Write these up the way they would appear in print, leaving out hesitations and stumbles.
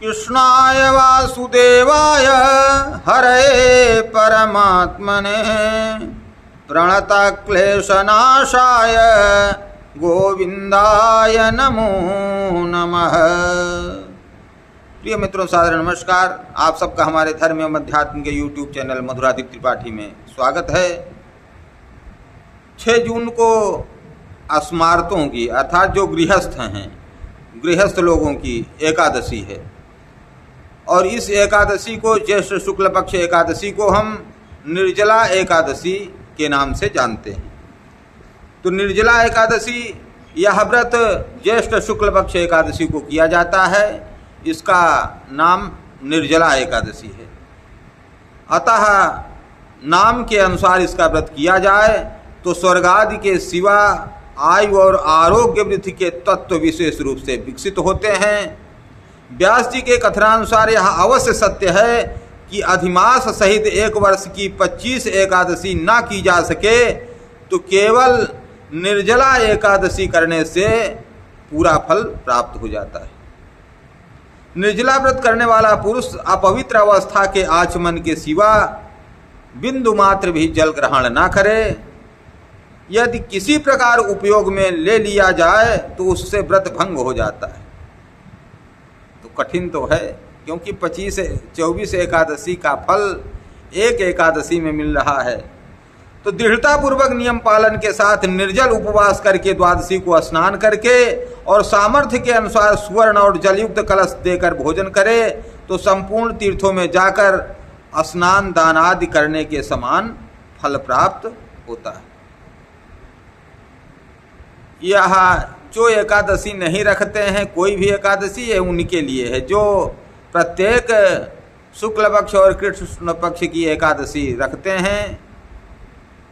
कृष्णाय वासुदेवाय हरये परमात्मने प्रणतक्लेशनाशाय गोविंदाय नमो नमः। प्रिय मित्रों, सादर नमस्कार। आप सबका हमारे धर्म एवं अध्यात्म के यूट्यूब चैनल मधुरादीप त्रिपाठी में स्वागत है। 6 जून को अस्मार्तों की अर्थात जो गृहस्थ हैं, गृहस्थ लोगों की एकादशी है और इस एकादशी को, ज्येष्ठ शुक्ल पक्ष एकादशी को हम निर्जला एकादशी के नाम से जानते हैं। तो निर्जला एकादशी यह व्रत ज्येष्ठ शुक्ल पक्ष एकादशी को किया जाता है। इसका नाम निर्जला एकादशी है। अतः नाम के अनुसार इसका व्रत किया जाए तो स्वर्ग आदि के सिवा आयु और आरोग्य वृद्धि के तत्व विशेष रूप से विकसित होते हैं। व्यास जी के कथनानुसार यह अवश्य सत्य है कि अधिमास सहित 1 वर्ष की 25 एकादशी ना की जा सके तो केवल निर्जला एकादशी करने से पूरा फल प्राप्त हो जाता है। निर्जला व्रत करने वाला पुरुष अपवित्र अवस्था के आचमन के सिवा बिंदु मात्र भी जल ग्रहण ना करे। यदि किसी प्रकार उपयोग में ले लिया जाए तो उससे व्रत भंग हो जाता है। तो कठिन तो है, क्योंकि 24 एकादशी का फल एक एकादशी में मिल रहा है। तो दृढ़ता पूर्वक नियम पालन के साथ निर्जल उपवास करके द्वादशी को स्नान करके और सामर्थ्य के अनुसार स्वर्ण और जलयुक्त कलश देकर भोजन करे तो संपूर्ण तीर्थों में जाकर स्नान दान आदि करने के समान फल प्राप्त होता है। यह जो एकादशी नहीं रखते हैं, कोई भी एकादशी है उनके लिए है। जो प्रत्येक शुक्ल पक्ष और कृष्ण पक्ष की एकादशी रखते हैं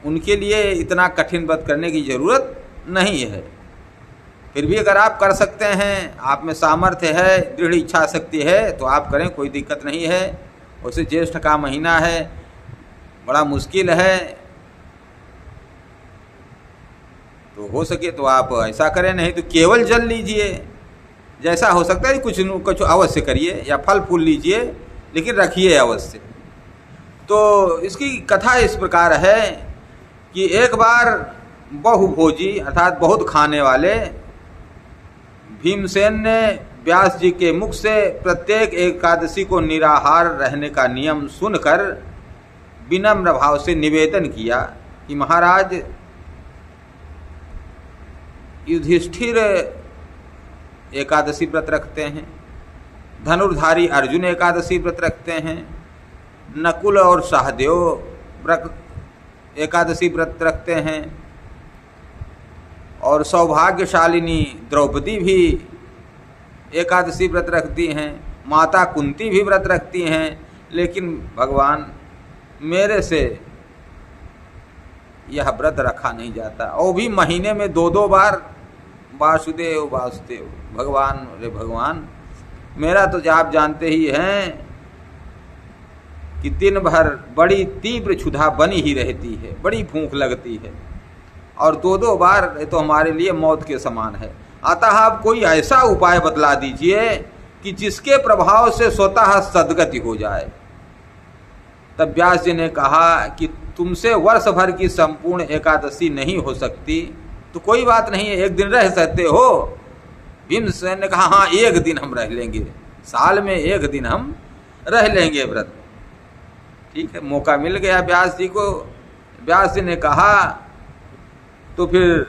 उनके लिए इतना कठिन व्रत करने की जरूरत नहीं है। फिर भी अगर आप कर सकते हैं, आप में सामर्थ्य है, दृढ़ इच्छा शक्ति है तो आप करें, कोई दिक्कत नहीं है। वैसे ज्येष्ठ का महीना है, बड़ा मुश्किल है, तो हो सके तो आप ऐसा करें, नहीं तो केवल जल लीजिए। जैसा हो सकता है कुछ अवश्य करिए या फल फूल लीजिए, लेकिन रखिए अवश्य। तो इसकी कथा इस प्रकार है कि एक बार बहुभोजी अर्थात बहुत खाने वाले भीमसेन ने व्यास जी के मुख से प्रत्येक एकादशी को निराहार रहने का नियम सुनकर विनम्र भाव से निवेदन किया कि महाराज, युधिष्ठिर एकादशी व्रत रखते हैं, धनुर्धारी अर्जुन एकादशी व्रत रखते हैं, नकुल और सहदेव एकादशी व्रत रखते हैं और सौभाग्यशालिनी द्रौपदी भी एकादशी व्रत रखती हैं, माता कुंती भी व्रत रखती हैं। लेकिन भगवान, मेरे से यह व्रत रखा नहीं जाता, और भी महीने में 2-2 बार वासुदेव वासुदेव। भगवान, अरे भगवान, मेरा तो आप जानते ही हैं कि दिन भर बड़ी तीव्र क्षुधा बनी ही रहती है, बड़ी भूख लगती है, और 2-2 बार ये तो हमारे लिए मौत के समान है। अतः आप कोई ऐसा उपाय बतला दीजिए कि जिसके प्रभाव से स्वतः सद्गति हो जाए। तब व्यास जी ने कहा कि तुमसे वर्ष भर की संपूर्ण एकादशी नहीं हो सकती तो कोई बात नहीं है, 1 दिन रह सकते हो। भीमसेन ने कहा, हाँ 1 दिन हम रह लेंगे, साल में 1 दिन हम रह लेंगे व्रत। ठीक है, मौका मिल गया व्यास जी को। व्यास जी ने कहा तो फिर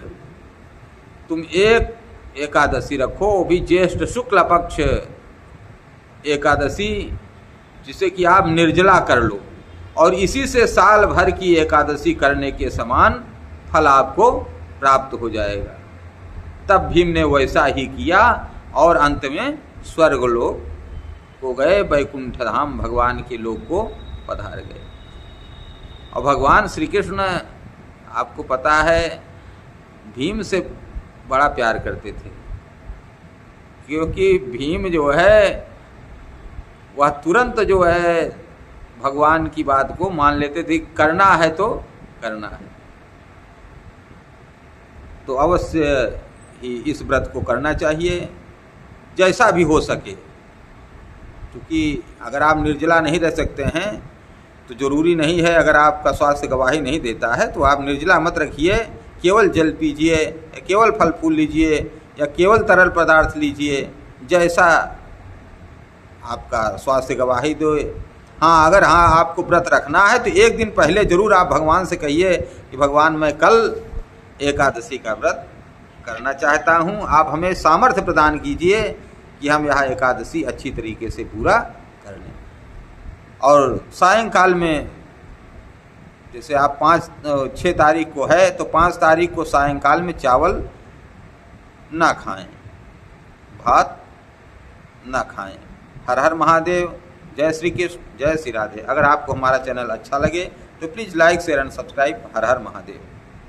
तुम एक एकादशी रखो, वो भी ज्येष्ठ शुक्ल पक्ष एकादशी, जिसे कि आप निर्जला कर लो और इसी से साल भर की एकादशी करने के समान फल आपको प्राप्त हो जाएगा। तब भीम ने वैसा ही किया और अंत में स्वर्गलोक को गए, वैकुंठ धाम भगवान के लोक को पधार गए। और भगवान श्री कृष्ण, आपको पता है, भीम से बड़ा प्यार करते थे, क्योंकि भीम जो है वह तुरंत जो है भगवान की बात को मान लेते थे। करना है तो करना है, तो अवश्य ही इस व्रत को करना चाहिए, जैसा भी हो सके। क्योंकि अगर आप निर्जला नहीं रह सकते हैं तो ज़रूरी नहीं है, अगर आपका स्वास्थ्य गवाही नहीं देता है तो आप निर्जला मत रखिए, केवल जल पीजिए, केवल फल फूल लीजिए या केवल तरल पदार्थ लीजिए, जैसा आपका स्वास्थ्य गवाही दो। हाँ, अगर आपको व्रत रखना है तो एक दिन पहले ज़रूर आप भगवान से कहिए कि भगवान मैं कल एकादशी का व्रत करना चाहता हूँ, आप हमें सामर्थ्य प्रदान कीजिए कि हम यह एकादशी अच्छी तरीके से पूरा कर लें। और सायंकाल में जैसे आप 6 तारीख को है तो 5 तारीख को सायंकाल में चावल ना खाएं, भात ना खाएं। हर हर महादेव, जय श्री कृष्ण, जय श्री राधे। अगर आपको हमारा चैनल अच्छा लगे तो please like share and subscribe. Her her Mahadev.